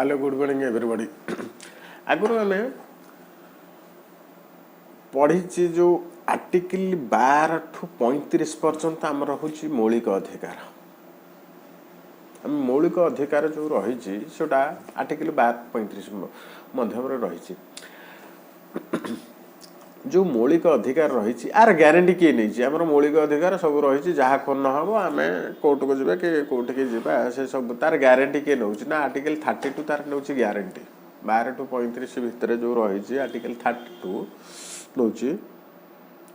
Hello good morning everybody. आगुरी आम पढ़ी जो आर्टिकल 12 ठू 35 पर्यंत आमर हूँ मौलिक अधिकार। मौलिक अधिकार जो रही आर्टिकल 12-35 मध्यम रही जो मौलिक अधिकार रही आर ग्यारंटी किए नहीं आम मौलिक अधिकार सब रही जहाँ खन हम आम कोर्ट को जावा कि कौट की जावा से सब तार ग्यारंटी किए नौ ना आर्टिकल 32 तार नौ ग्यारंटी 12 टू 35 भितर जो रही आर्टिकल 32 नौ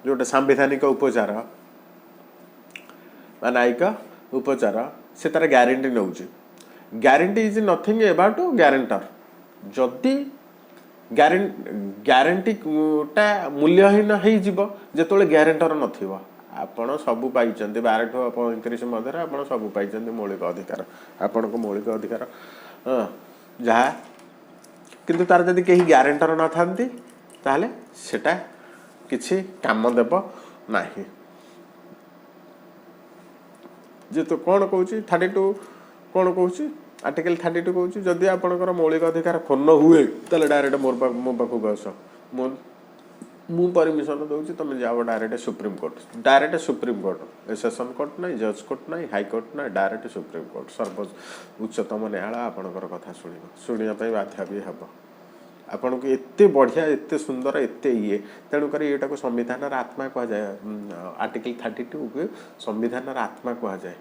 जोटा सांविधानिक उपचार न्यायिक उपचार से तार guarantee no guarantee is nothing about guarantor जदि ग्यारंटीटा मूल्यहीन हो ग्यारंटर नथिबो आपण सबू पाई 12 ठू 35 मध्य आप सबू पाई मौलिक अधिकार आपण को मौलिक अधिकार जहाँ किंतु तार जदि कहीं ग्यारंटर न थांती ताहले सेटा किछि काम देब नाही। जे तो कौन कहूँ 32 कौन कहूँ आर्टिकल 32 कहूँ जदि आपणकर मौलिक अधिकार खन हुए ताले डायरेक्ट मो पाखक आस मु परमिशन दूसरी तुम जाओ direct supreme court A session court ना जज कोर्ट ना हाई कोर्ट ना डायरेक्ट सुप्रीम कोर्ट सर्वोच्च उच्चतम न्यायालय आपणकर कथा शुणा बाध्य भी हम आपण को एते बढ़िया एते सुंदर एते ये तेणुक यहाँ को संविधान आत्मा कह जाए आर्टिकल 32 को संविधान आत्मा कह जाए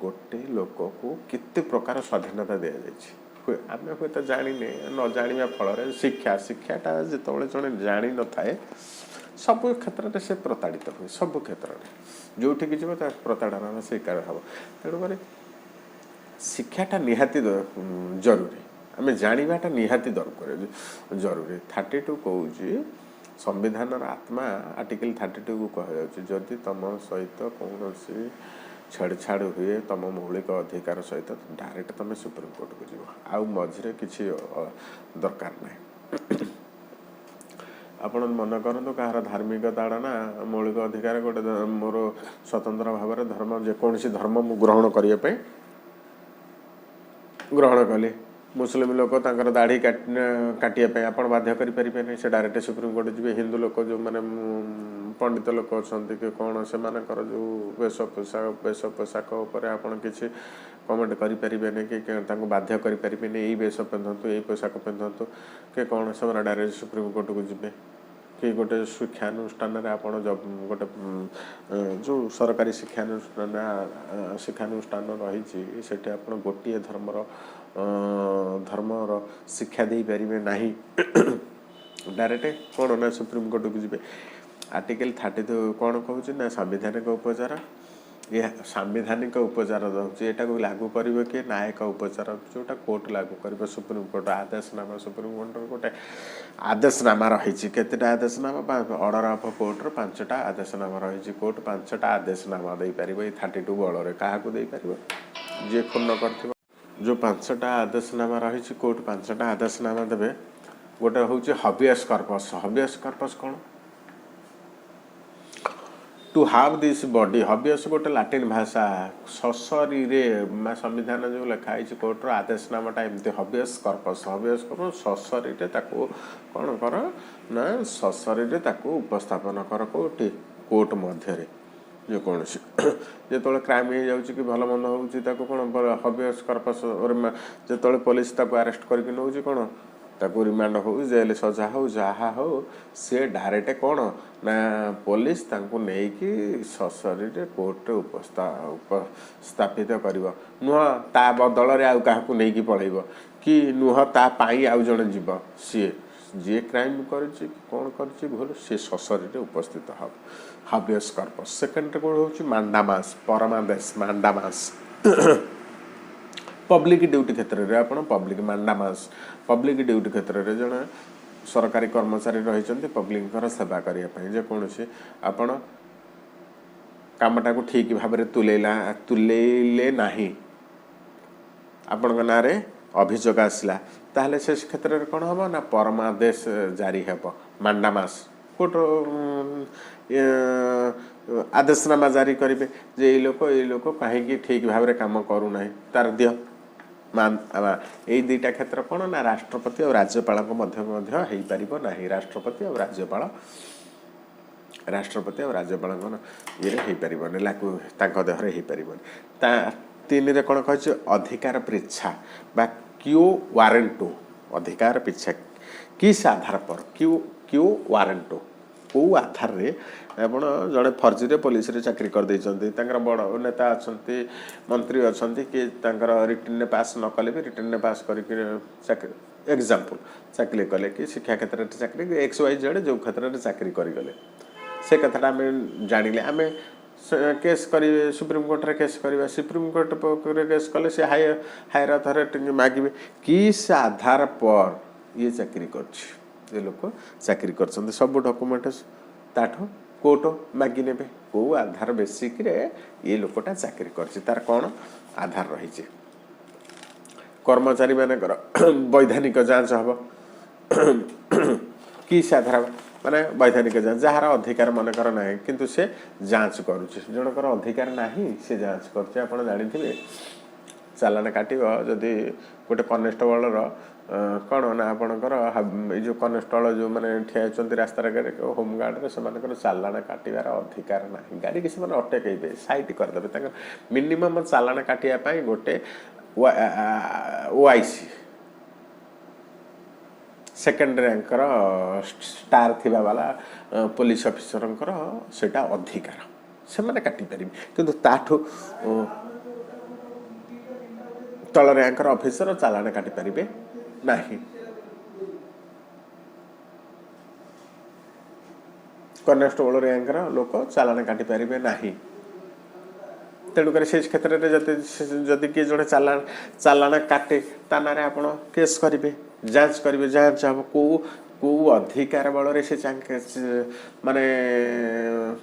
गोटे लोक को केते प्रकार स्वाधीनता दि जाए आम हूँ तो जाने न जाना फल शिक्षा शिक्षाटा जो जड़े जानी न थाए सब क्षेत्र में से प्रताड़ित हुए सब क्षेत्र में जो जीव प्रताड़ना शिकार हम तेणुक शिक्षाटा निहाती जरूरी आम जानाटा निहाती दरकार जरूरी 32 कहूँ संविधान आत्मा आर्टिकल 32 को कह जदि तुम सहित कौन छेड़छाड़ हुए तुम मौलिक अधिकार सहित डायरेक्ट तुम सुप्रीम कोर्ट को जीव आउ मझे किसी दरकार ना आपण मन करूँ कहार धार्मिक ताड़ना मौलिक अधिकार गोटे मोर स्वतंत्र भाव में धर्म जेकोसी धर्म मु ग्रहण करने ग्रहण कली मुस्लिम लोक तांकर दाढ़ी काटिया आप बाध्य करें से डायरेक्ट सुप्रीम कोर्ट जी हिंदू लोक जो मैंने पंडित लोक अच्छा कि कौन से जो वेश पोशाक आपड़ किसी कमेंट करें कि बाध्य करें यही वेश पिंधतु यही पोशाक पिंधतु कि कौन से डायरेक्ट सुप्रीम कोर्ट को जी कि गोटे शिक्षानुष्ठान आप गोटे जो सरकारी शिक्षानुष्ठान रही से गोटे धर्मर शिक्षा दे पारे ना डायरेक्ट कौन ना सुप्रीम कोर्ट को जी आर्टिकल 32 कौन कहूँ ना संवैधानिक उपचार यह सांविधानिक उपचार दूसरी यहाँ को लागू कर कि न्यायिक उपचार जोटा कोर्ट लागू कर सुप्रीम कोर्ट आदेशनामा सुप्रीम कोर्ट गोटे आदेशनामा रही केतेटा आदेशनामा ऑर्डर ऑफ कोर्टर 5टा आदेशनामा रही कोर्ट 5टा आदेशनामा दे पार 32 बल क्या दे पार जी खून कर जो 5टा आदेशनामा रही कोर्ट 5टा आदेशनामा देवे गोटे हूँ हबियस कर्पस कौन टू हाव दिस बॉडी हबियस गोटे लाटिन भाषा ससरी संविधान जो लिखाई कोर्टर आदेशनामाटा एमती हबियस कर्पस ससरी कौन कर ना ससरी उपस्थापन कर कोटी कोर्ट मध्य जो कौन जो क्राइम हो जाऊँगी कि भल मंद हो कौन हबियस कर्पस जो पुलिस अरेस्ट करके नौ कौन ताकू रिमांड हो जेल सजा हो जहाँ हो सी डायरेक्ट कौन ना पुलिस तांको नेकी ससरी कोर्ट उपस्थापित कर नुह ता बदल आउ क्या नहीं पलैब कि नुह ता पाई आउ जड़े जीव सी जी क्राइम कर कौन कर भूल सी ससरी उपस्थित हम हबियस कर्पस सेकेंड कौन हूँ मांडामास परमादेश मांडामास पब्लिक ड्यूटी क्षेत्र में आप पब्लिक मांडामास पब्लिक ड्यूटी क्षेत्र में जड़े सरकारी कर्मचारी रही पब्लिक सेवा करने जेकोसी आपण कामटा को ठीक भाव में तुलेले नाही आपण ना अभियोग आसला ताहले से क्षेत्र में कौन हम ना परमादेश जारी हेब मांडामास कोर्ट आदेशनामा जारी करेंगे जे ये लोक कहीं ठीक भाव में काम करूना तार दियो ଏଇ ଦୁଇଟା କ୍ଷେତ୍ର କ'ଣ ନା ରାଷ୍ଟ୍ରପତି ଆଉ ରାଜ୍ୟପାଳଙ୍କ ମଧ୍ୟ ହେଇପାରିବ ନାହିଁ। ରାଷ୍ଟ୍ରପତି ଆଉ ରାଜ୍ୟପାଳଙ୍କ ଇଏରେ ହେଇପାରିବନି, ଲାଗୁ ତାଙ୍କ ଦେହରେ ହେଇପାରିବନି। ତା 3ରେ କ'ଣ କହିଛି, ଅଧିକାର ପିଛା ବା କ୍ୟୁ ୱାରେଣ୍ଟୁ, ଅଧିକାର ପିଛା କିସ୍ ଆଧାର ପର କ୍ୟୁ ୱାରେଣ୍ଟୁ, କେଉଁ ଆଧାରରେ ଆପଣ ଜଣେ ଫର୍ଜିରେ ପୋଲିସରେ ଚାକିରି କରିଦେଇଛନ୍ତି, ତାଙ୍କର ବଡ଼ ନେତା ଅଛନ୍ତି, ମନ୍ତ୍ରୀ ଅଛନ୍ତି, କି ତାଙ୍କର ରିଟିନ୍ରେ ପାସ୍ ନ କଲେ ବି ରିଟିନ୍ରେ ପାସ୍ କରିକି ଚାକିରି, ଏକ୍ଜାମ୍ପଲ୍ ଚାକିରି କଲେ, କି ଶିକ୍ଷା କ୍ଷେତ୍ରରେ ଚାକିରି XYZ ଯେଉଁ କ୍ଷେତ୍ରରେ ଚାକିରି କରିଗଲେ, ସେ କଥାଟା ଆମେ ଜାଣିଲେ ଆମେ କେସ୍ କରିବେ, ସୁପ୍ରିମକୋର୍ଟରେ କେସ୍ କରିବା, ସୁପ୍ରିମକୋର୍ଟ ପାଖରେ କେସ୍ କଲେ ସେ ହାୟର ଅଥରିଟି ମାଗିବେ କିସ୍ ଆଧାର ପର ଇଏ ଚାକିରି କରୁଛି, ଏ ଲୋକ ଚାକିରି କରିଛନ୍ତି, ସବୁ ଡକୁମେଣ୍ଟ ତାଠୁ କୋର୍ଟ ମାଗି ନେବେ, କେଉଁ ଆଧାର ବେସିକ୍ରେ ଏ ଲୋକଟା ଚାକିରି କରିଛି, ତାର କ'ଣ ଆଧାର ରହିଛି। କର୍ମଚାରୀମାନଙ୍କର ବୈଧାନିକ ଯାଞ୍ଚ ହେବ, କିସ୍ ଆଧାର ମାନେ ବୈଧାନିକ ଯାଞ୍ଚ, ଯାହାର ଅଧିକାର ମନେକର ନାହିଁ କିନ୍ତୁ ସେ ଯାଞ୍ଚ କରୁଛି, ଜଣଙ୍କର ଅଧିକାର ନାହିଁ ସେ ଯାଞ୍ଚ କରୁଛି। ଆପଣ ଜାଣିଥିବେ ଚାଲାଣ କାଟିବ ଯଦି ଗୋଟେ କନେଷ୍ଟବଳର କ'ଣ ନା ଆପଣଙ୍କର ଏଇ ଯେଉଁ କନେଷ୍ଟବଳ ଯେଉଁମାନେ ଠିଆ ହେଉଛନ୍ତି ରାସ୍ତାରେ ହୋମଗାର୍ଡ଼ରେ, ସେମାନଙ୍କର ଚାଲାଣ କାଟିବାର ଅଧିକାର ନାହିଁ, ଗାଡ଼ିକି ସେମାନେ ଅଟକେଇବେ, ସାଇଟ୍ କରିଦେବେ, ତାଙ୍କର ମିନିମମ୍ ଚାଲାଣ କାଟିବା ପାଇଁ ଗୋଟେ OIC ସେକେଣ୍ଡ ର୍ୟାଙ୍କର ଷ୍ଟାର ଥିବା ବାଲା ପୋଲିସ ଅଫିସରଙ୍କର ସେଇଟା ଅଧିକାର, ସେମାନେ କାଟିପାରିବେ, କିନ୍ତୁ ତାଠୁ ତଳ ର୍ୟାଙ୍କର ଅଫିସର ଚାଲାଣ କାଟିପାରିବେ ନାହିଁ। କନେଷ୍ଟବଳ ର୍ୟାଙ୍କର ଲୋକ ଚାଲାଣ କାଟିପାରିବେ ନାହିଁ। ତେଣୁକରି ସେ କ୍ଷେତ୍ରରେ ଯଦି କିଏ ଜଣେ ଚାଲାଣ କାଟେ, ତା ନାଁରେ ଆପଣ କେସ୍ କରିବେ, ଯାଞ୍ଚ କରିବେ, ଯାଞ୍ଚ ହେବ କେଉଁ ଅଧିକାର ବଳରେ ସେ ମାନେ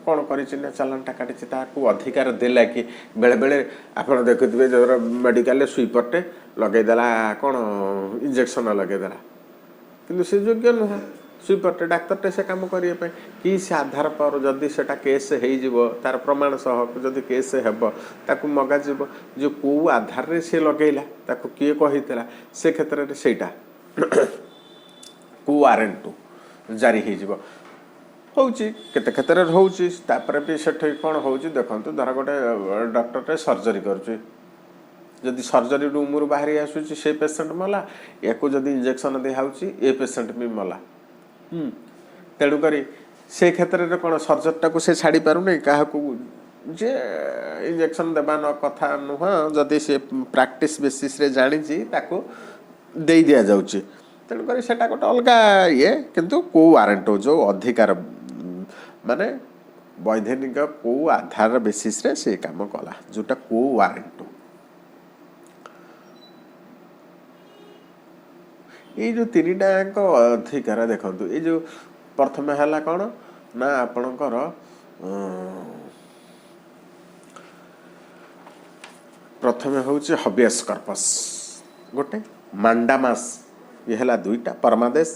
କ'ଣ କରିଛି ନା ଚାଲାଣଟା କାଟିଛି, ତାକୁ ଅଧିକାର ଦେଲା କି। ବେଳେବେଳେ ଆପଣ ଦେଖୁଥିବେ ଧର ମେଡ଼ିକାଲରେ ସୁଇପରଟେ ଲଗେଇଦେଲା କ'ଣ ଇଞ୍ଜେକ୍ସନ୍ ଲଗେଇଦେଲା, କିନ୍ତୁ ସେ ଯୋଗ୍ୟ ନୁହଁ, ସୁଇପରଟେ ଡାକ୍ତରଟେ ସେ କାମ କରିବା ପାଇଁ, କି ସେ ଆଧାର ପର ଯଦି ସେଟା କେସ୍ ହେଇଯିବ, ତାର ପ୍ରମାଣ ସହ ଯଦି କେସ୍ ହେବ ତାକୁ ମଗାଯିବ ଯେ କେଉଁ ଆଧାରରେ ସେ ଲଗେଇଲା, ତାକୁ କିଏ କହିଥିଲା, ସେ କ୍ଷେତ୍ରରେ ସେଇଟା କେଉଁ ୱାରେଣ୍ଟୁ ଜାରି ହେଇଯିବ। ହେଉଛି କେତେ କ୍ଷେତ୍ରରେ ହେଉଛି। ତାପରେ ବି ସେଠି କ'ଣ ହେଉଛି ଦେଖନ୍ତୁ, ଧର ଗୋଟେ ଡକ୍ଟରଟେ ସର୍ଜରୀ କରୁଛି, ଯଦି ସର୍ଜରୀ ରୁମ୍ରୁ ବାହାରି ଆସୁଛି ସେ ପେସେଣ୍ଟ ମଲା, ୟାକୁ ଯଦି ଇଞ୍ଜେକ୍ସନ୍ ଦିଆହେଉଛି ଏ ପେସେଣ୍ଟ ବି ମଲା। ତେଣୁକରି ସେ କ୍ଷେତ୍ରରେ କ'ଣ ସର୍ଜରୀଟାକୁ ସେ ଛାଡ଼ି ପାରୁନି କାହାକୁ, ଯେ ଇଞ୍ଜେକ୍ସନ୍ ଦେବା କଥା ନୁହଁ, ଯଦି ସେ ପ୍ରାକ୍ଟିସ୍ ବେସିସ୍ରେ ଜାଣିଛି ତାକୁ ଦେଇ ଦିଆଯାଉଛି। ତେଣୁକରି ସେଇଟା ଗୋଟେ ଅଲଗା ଇଏ, କିନ୍ତୁ କେଉଁ ୱାରେଣ୍ଟ ଯେଉଁ ଅଧିକାର ମାନେ ବୈଧାନିକ କେଉଁ ଆଧାର ବେସିସ୍ରେ ସେ କାମ କଲା, ଯେଉଁଟା କେଉଁ ୱାରେଣ୍ଟ। ଏଇ ଯେଉଁ 3ଟାଙ୍କ ଅଧିକାର ଦେଖନ୍ତୁ, ଏଇ ଯେଉଁ ପ୍ରଥମେ ହେଲା କ'ଣ ନା ଆପଣଙ୍କର ପ୍ରଥମେ ହେଉଛି ହବିୟସ୍ କର୍ପସ୍, ଗୋଟେ ମାଣ୍ଡାମାସ୍, ଇଏ ହେଲା 2ଟା ପରମାଦେଶ,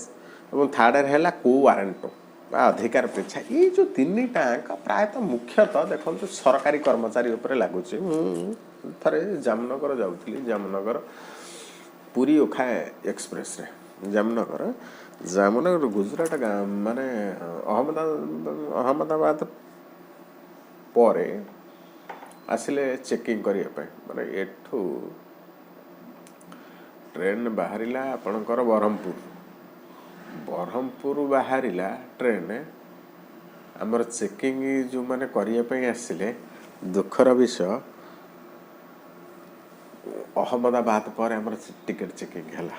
ଏବଂ ଥାର୍ଡ଼ରେ ହେଲା କୋ ୱାରେଣ୍ଟ ବା ଅଧିକାର ପିଛା। ଏଇ ଯେଉଁ 3ଟାଙ୍କ ପ୍ରାୟତଃ ମୁଖ୍ୟତଃ ଦେଖନ୍ତୁ ସରକାରୀ କର୍ମଚାରୀ ଉପରେ ଲାଗୁଛି। ମୁଁ ଥରେ ଜାମନଗର ଯାଉଥିଲି, ଜାମନଗର ପୁରୀ ଓଖା ଏକ୍ସପ୍ରେସରେ, ଜାମନଗର ଗୁଜୁରାଟ ମାନେ ଅହମ୍ମଦାବାଦ ପରେ ଆସିଲେ ଚେକିଂ କରିବା ପାଇଁ, ମାନେ ଏଠୁ ଟ୍ରେନ୍ ବାହାରିଲା ଆପଣଙ୍କର ବ୍ରହ୍ମପୁର ବାହାରିଲା ଟ୍ରେନ୍, ଆମର ଚେକିଂ ଯେଉଁମାନେ କରିବା ପାଇଁ ଆସିଲେ, ଦୁଃଖର ବିଷୟ ଅହମ୍ମଦାବାଦ ପରେ ଆମର ଟିକେଟ୍ ଚେକିଂ ହେଲା।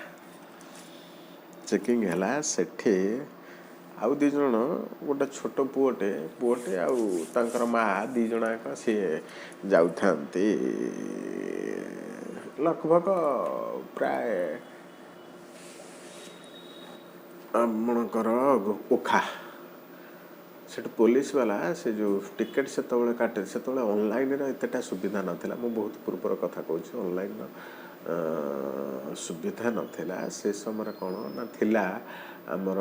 ସେଠି ଆଉ 2 ଜଣ, ଗୋଟେ ଛୋଟ ପୁଅଟେ ଆଉ ତାଙ୍କର ମାଆ, 2 ଜଣଯାକ ସିଏ ଯାଉଥାନ୍ତି ଲଗଭଗ ପ୍ରାୟ ଆପଣଙ୍କର ଓଖା। ସେଠୁ ପୋଲିସ ବାଲା ସେ ଯେଉଁ ଟିକେଟ୍ ସେତେବେଳେ କାଟେ, ସେତେବେଳେ ଅନଲାଇନ୍ର ଏତେଟା ସୁବିଧା ନଥିଲା, ମୁଁ ବହୁତ ପୂର୍ବର କଥା କହୁଛି, ଅନଲାଇନ୍ର ସୁବିଧା ନଥିଲା। ସେ ସମୟରେ କ'ଣ ନା ଥିଲା ଆମର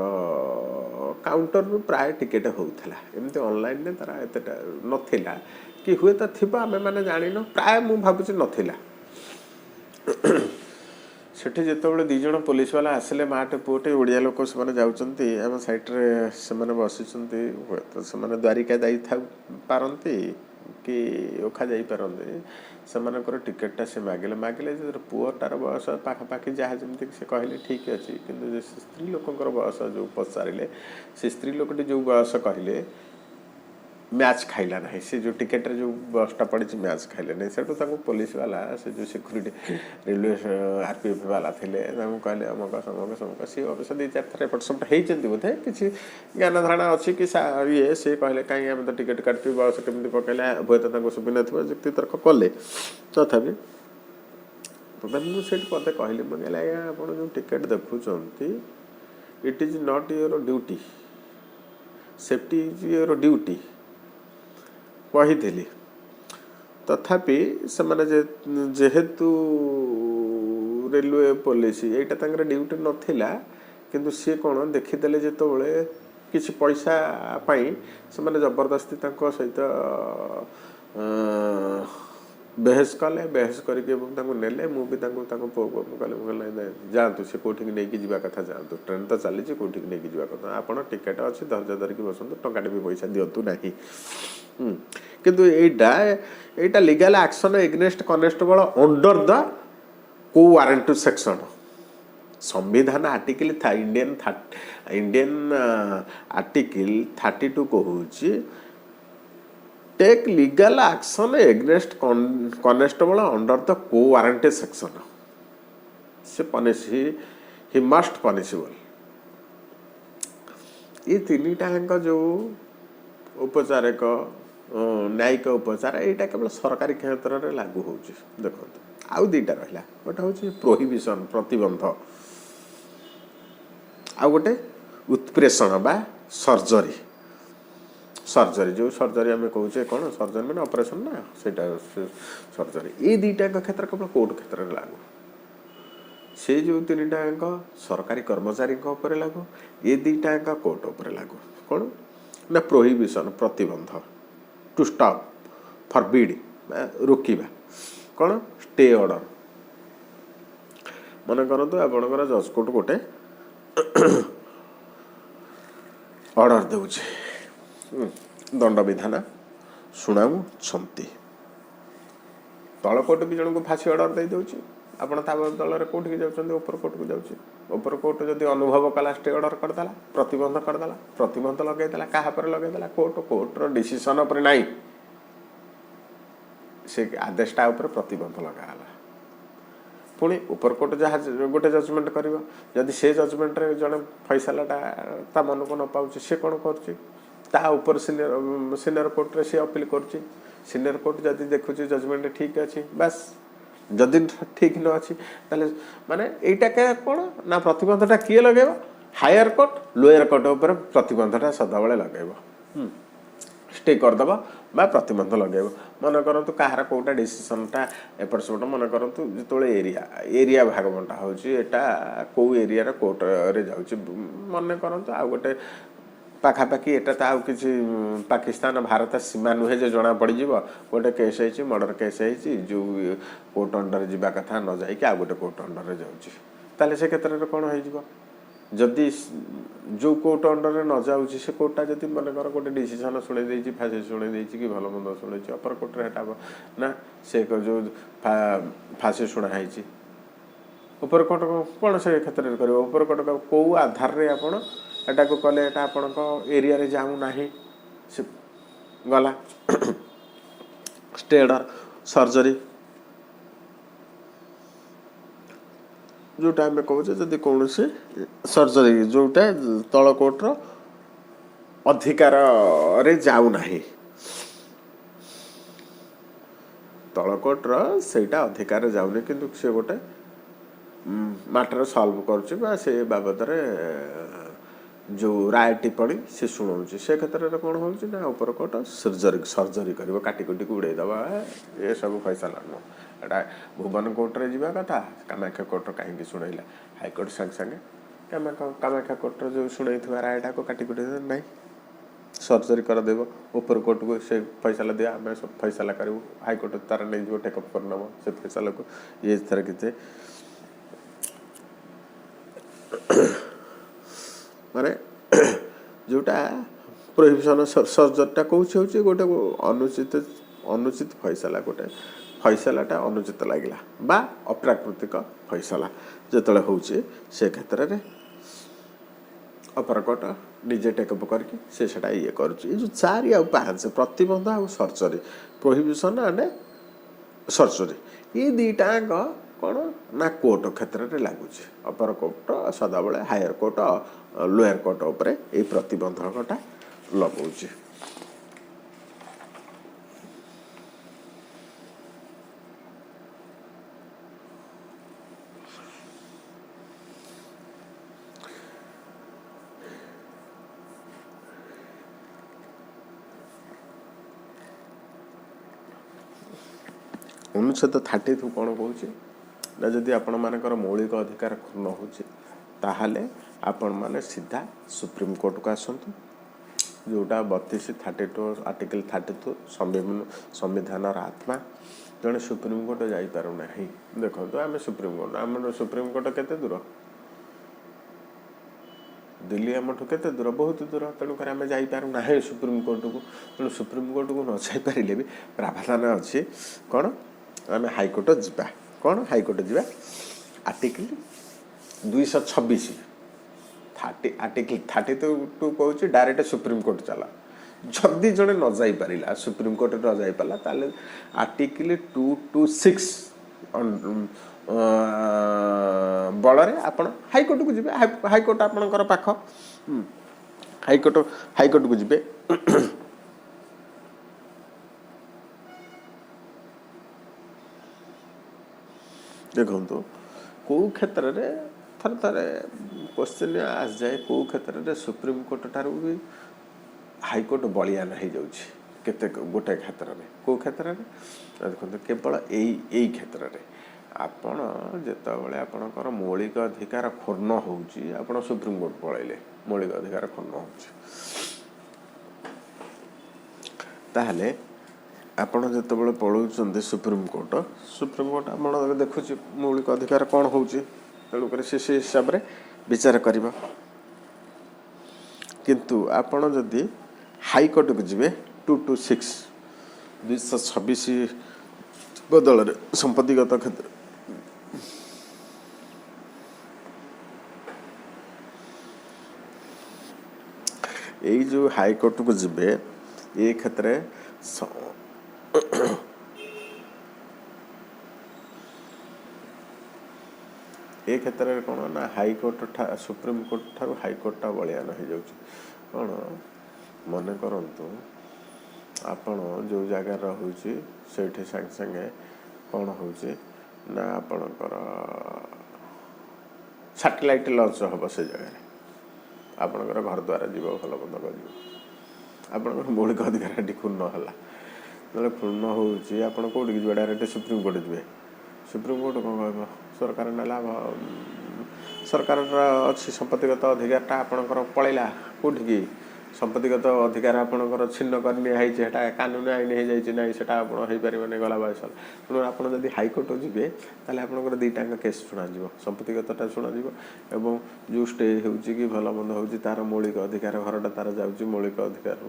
କାଉଣ୍ଟରରୁ ପ୍ରାୟ ଟିକେଟ୍ ହେଉଥିଲା, ଏମିତି ଅନଲାଇନ୍ରେ ତାର ଏତେଟା ନଥିଲା, କି ହୁଏତ ଥିବ ଆମେମାନେ ଜାଣିନୁ, ପ୍ରାୟ ମୁଁ ଭାବୁଛି ନଥିଲା। ସେଠି ଯେତେବେଳେ ଦୁଇ ଜଣ ପୋଲିସ ବାଲା ଆସିଲେ ମାଟେ ପୁଅଟେ ଓଡ଼ିଆ ଲୋକ ସେମାନେ ଯାଉଛନ୍ତି ଆମ ସାଇଟ୍ରେ ସେମାନେ ବସିଛନ୍ତି ହୁଏତ ସେମାନେ ଦ୍ୱାରିକା ଯାଇଥାଉ ପାରନ୍ତି କି ଓଖା ଯାଇପାରନ୍ତି ସେମାନଙ୍କର ଟିକେଟଟା ସେ ମାଗିଲେ ଯେ ପୁଅଟାର ବୟସ ପାଖାପାଖି ଯାହା ଯେମିତି ସେ କହିଲେ ଠିକ୍ ଅଛି କିନ୍ତୁ ସେ ସ୍ତ୍ରୀ ଲୋକଙ୍କର ବୟସ ଯେଉଁ ପଚାରିଲେ ସେ ସ୍ତ୍ରୀ ଲୋକଟି ଯେଉଁ ବୟସ କହିଲେ ମ୍ୟାଚ୍ ଖାଇଲା ନାହିଁ ସେ ଯେଉଁ ଟିକେଟରେ ଯେଉଁ ବସ୍ଟା ପଡ଼ିଛି ମ୍ୟାଚ୍ ଖାଇଲେ ନାହିଁ ସେଠୁ ତାଙ୍କୁ ପୋଲିସ ବାଲା ସେ ଯେଉଁ ସିକ୍ୟୁରିଟି ରେଲୱେ RPF ବାଲା ଥିଲେ ତାଙ୍କୁ କହିଲେ ଅମକ ସମକ ସିଏ ଅବଶ୍ୟ 2-4 ଥର ଏପଟ ସେପଟ ହେଇଛନ୍ତି ବୋଧେ କିଛି ଜ୍ଞାନ ଧାରଣା ଅଛି କି ସିଏ କହିଲେ କାହିଁକି ଆମେ ତ ଟିକେଟ୍ କାଟିଛୁ ବୟସ କେମିତି ପକାଇଲେ ହୁଏତ ତାଙ୍କୁ ସୁବିନଥିବ ଯୁକ୍ତି ତର୍କ କଲେ ତଥାପି ମୁଁ ସେଇଠି ମୋତେ କହିଲି ମୁଁ କହିଲି ଆଜ୍ଞା ଆପଣ ଯେଉଁ ଟିକେଟ୍ ଦେଖୁଛନ୍ତି it is not your duty safety is your duty କହିଥିଲି ତଥାପି ସେମାନେ ଯେହେତୁ ରେଲୱେ ପୋଲିସ ଏଇଟା ତାଙ୍କର ଡ୍ୟୁଟି ନଥିଲା କିନ୍ତୁ ସିଏ କ'ଣ ଦେଖିଦେଲେ ଯେତେବେଳେ କିଛି ପଇସା ପାଇଁ ସେମାନେ ଜବରଦସ୍ତି ତାଙ୍କ ସହିତ ବେହେସ୍ କଲେ ବେହେସ୍ କରିକି ଏବଂ ତାଙ୍କୁ ନେଲେ ମୁଁ ବି ତାଙ୍କ ପୁଅକୁ ମୁଁ କହିଲି ନାଇଁ ଯାଆନ୍ତୁ ସେ କେଉଁଠିକି ନେଇକି ଯିବା କଥା ଯାଆନ୍ତୁ ଟ୍ରେନ୍ ତ ଚାଲିଛି କେଉଁଠିକି ନେଇକି ଯିବା କଥା ଆପଣ ଟିକେଟ୍ ଅଛି ଧୈର୍ଯ୍ୟ ଧରିକି ବସନ୍ତୁ ଟଙ୍କାଟେ ବି ପଇସା ଦିଅନ୍ତୁ ନାହିଁ କିନ୍ତୁ এইটা legal action against constable under the co warrant section संविधान आर्टिकल इंडियन आर्टिकल 32 कहूँ take legal action against constable under the co warranty section से पनिश ही मस्ट पनिशेबल ये तीनटा जो उपचारिक न्यायिक उपचार यहाँ केवल सरकारी क्षेत्र में लागू हो देखो आउ दुईटा रहा गोटे हूँ प्रोहिबिशन प्रतिबंध आउ गोटे उत्प्रेषण बा सर्जरी सर्जरी जो सर्जरी आम कहे कौन सर्जरी मैंने ऑपरेशन ना सेटा सर्जरी ये दुईटा क्षेत्र केवल कोर्ट क्षेत्र में लागू से जो तीनटा सरकारी कर्मचारी लागू ये दुईटा कोर्ट उपर लागू कौन ना प्रोहिबिशन प्रतिबंध टू स्टॉप फॉरबिड रोकवा कौन स्टे ऑर्डर मन करतु आपणकर जज कोर्ट गोटे ऑर्डर देउछे दंड विधान शुणाऊँच तल कोर्ट भी जन को फांसी ऑर्डर दे दूसरी आपड़ ता बदल कौटिक जाऊँ ऊपर कोर्ट को जाऊँ ऊपर कोर्ट जब अनुभव कला स्टे ऑर्डर करदेला प्रतिबंध लगेदेला क्या लगेदेला कोर्टर डिसीजन पर नहीं से आदेशटा उपर प्रतिबंध लगाला पुणी ऊपर कोर्ट जहाँ गोटे जजमेंट कर जदि से जजमेंट रे जड़े फैसलाटा ता मन को न पाँच सी कौन कर सीनियर कोर्ट रे सी अपील कर सीनियर कोर्ट जदि देखुच जजमेंट ठीक अच्छी बस जदि ठीक न अच्छी माने एटा क्या कौन ना प्रतिबंधटा किए लगे हायर कोर्ट लोअर कोर्ट उपर प्रतिबंधटा सदाबले लगे स्टे करदेव बा प्रतिबंध लगे मन करतु कहार कौटा डिसीजनटा एपट सेपट मन करतु जो एरिया भाग बंटा होटा कौ एरिया कोर्ट रे जाऊँगी मन करतु आ गोटे पाखापाखि एटा तो आउ किसी पाकिस्तान भारत सीमा नुहे जो जना पड़ गोटे केस है मर्डर केस है जो कोर्ट अंडर जावा कथा न जाकि आ गोटे कोर्ट अंडर जाऊँगी से क्षेत्र में कौन हो जदि जो कोर्ट अंडर न जाऊँगी से कोर्टा जब मन कर गोटे डिसीजन शुणे फांसी शुणे कि भल मंद शुणे अपर कोर्ट ना से जो फांसी शुणाई ऊपर कोर्ट कौन से क्षेत्र में कर ऊपर कोर्ट कौ आधार रे आपण एटा को कले एटा आपण एरिया रे जाऊ नाही से गला स्टे ऑर्डर सर्जरी जोटा आम कहे जदि कौन से सर्जरी जोटा तल कोर्टर अधिकार रे जाऊ नाही तल कोर्टर सेटा अधिकार जाऊनी किंतु से गोटे मैटर सॉल्व करुच्ची से बाबद जो राय टिप्पणी से शुणाऊँ से क्षेत्र में कौन हो ऊपर कोर्ट सर्जरी कर काटिकुटी उड़ेदबा ये सब फैसला नुह एटा भुवन कोर्ट रे जावा कथा कामाख्या कोर्ट कहीं शुणेला हाईकोर्ट सांगे सांगे कामाख्या कोर्ट जो शुणई रायटा को काटिकुटी नहीं सर्जरी करदेव ऊपर कोर्ट को से फैसला दिया आम सब फैसला करूँ हाईकोर्ट तार नहीं टेकअप करनब से फैसला को ये थर कि माने जोटा प्रोहिबिशन सर्जरीटा कौन हूँ गोटे अनुचित अनुचित फैसला गोटे फैसलाटा अनुचित लगे बा अप्राकृतिक फैसला जो हूँ से क्षेत्र में अपरकोट निजे टेकअप करके सेटा ये कर जो 4 आ 5 प्रतिबंध आ सर्जरी प्रोहिबिशन एंड सर्जरी ये दुईटाक कौन ना कोर्ट क्षेत्र में लगुच अपर कोर्ट सदाबले हायर कोर्ट लोअर कोर्ट उपरे ये प्रतिबंधकटा लगुच अनुच्छेद 32 कौन कौन ना जदि आपण मानकर मौलिक अधिकार न हो आपण माने सीधा सुप्रीम कोर्ट को आसतु जोटा 32 आर्टिकल 32 संविधान आत्मा जड़े सुप्रीम कोर्ट जापना देखो आम सुप्रीम कोर्ट आम सुप्रीम कोर्ट केते दूर दिल्ली आमठू केते दूर बहुत दूर तेणुक आम जापना सुप्रीम कोर्ट को तेणु सुप्रीम कोर्ट को न जापारे भी प्रावधान अच्छी कौन आम हाइकोर्ट जा कौन हाइकोर्ट जा आर्टिकल 226 आर्टिकल 32 कहूँ डायरेक्ट सुप्रीम कोर्ट चला जदि जड़े न जाई पारा सुप्रीम कोर्ट न जाई पाला ताले आर्टिकल 226 बल आपण हाइकोर्ट को जी हाइकोर्ट आपणकर पाख हाइकोर्ट को जी देखो कौ क्षेत्र में थर थे क्वेश्चन आस जाए कौ क्षेत्र में सुप्रीम कोर्ट ठार भी हाइकोर्ट बलियान हो जाते गोटे क्षेत्र में कौ क्षेत्र में देखो केवल यही क्षेत्र में आपण जितेबाला आपणकर मौलिक अधिकार क्षुण्ण हो सुप्रीम कोर्ट पलैले मौलिक अधिकार क्षुण्ण हो आपण जितेबाला पलाउं सुप्रीम कोर्ट आप देखुच मौलिक अधिकार कौन हो तेणुक से हिसाब से विचार कर किंतु आपण जदि हाइकोर्ट को जी 226 226 बदल संपत्तिगत क्षेत्र यही जो हाइकोर्ट को जी ये क्षेत्र ये क्षेत्र में कौन ना हाइकोर्ट सुप्रीम कोर्ट ठार हाइकोर्टा बलियान हो जाऊँ कौन मन करतु आपण जो जगार रोचे से सागे सागे कौन हो ना आपणकर सैटेलाइट लॉन्च हम से जगह आपणकर घर द्वारा जीव भल बंद कर आपणकर मौलिक अधिकार क्षुण्ण है ना क्षुण्ण हो कौटी जी डायरेक्ट सुप्रीम कोर्ट जी सुप्रीम कोर्ट कौन कह सरकार नाला सरकार अच्छी संपत्तिगत अधिकारटा आपणकर पलैला कौटी संपत्तिगत अधिकार आपणकर छिन्न कर निटा कानून आईन हो जाए से पारे गला बयस तेणु आप हाइकोर्ट जी आपंकर दुईटा केस शुणा संपत्तिगतटा शुणा एवं जो स्टे कि भल मंद हो तार मौलिक अधिकार घरटा तार जाऊँगी मौलिक अधिकार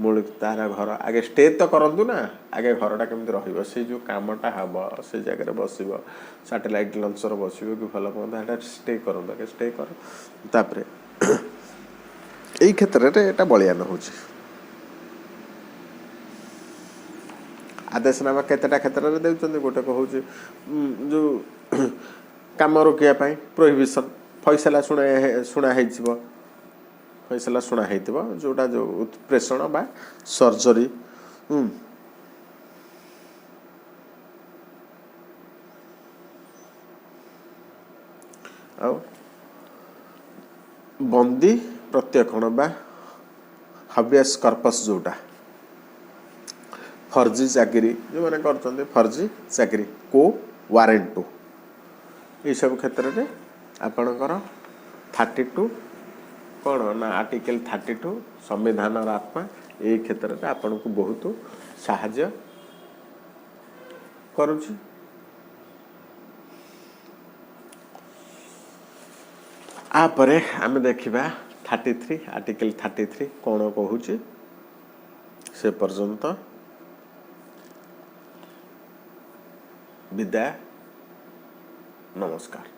मौलिक तार घर आगे स्टे तो करूँ ना आगे घरटा केमी रो जो कमटा हम से जगह बस सैटेलाइट लंचर बस कि भल मंद स्टे करूँ स्टे कर यही क्षेत्र में यहाँ बलियान हो आदेशनामा केतेटा क्षेत्र में देउछन्ति गोटे को हूँ जो काम रोकिया प्रोहिबिशन फैसला शुणा फैसला शुणा जोटा जो उत्प्रेषण बा सर्जरी बंदी प्रत्यक्षण बा हबियस कर्पस जोटा फर्जी चाकरी जो मैंने कर फर्जी चाकरी को वारेंट ये सब क्षेत्र में आपणकर 32 कौन ना आर्टिकल 32 संविधान आत्मा ये क्षेत्र में आपन को बहुत साहाय्य करुछि आपर आम देखा 33 आर्टिकल 33 कौन कहूँ से पर्यंत विदाय नमस्कार।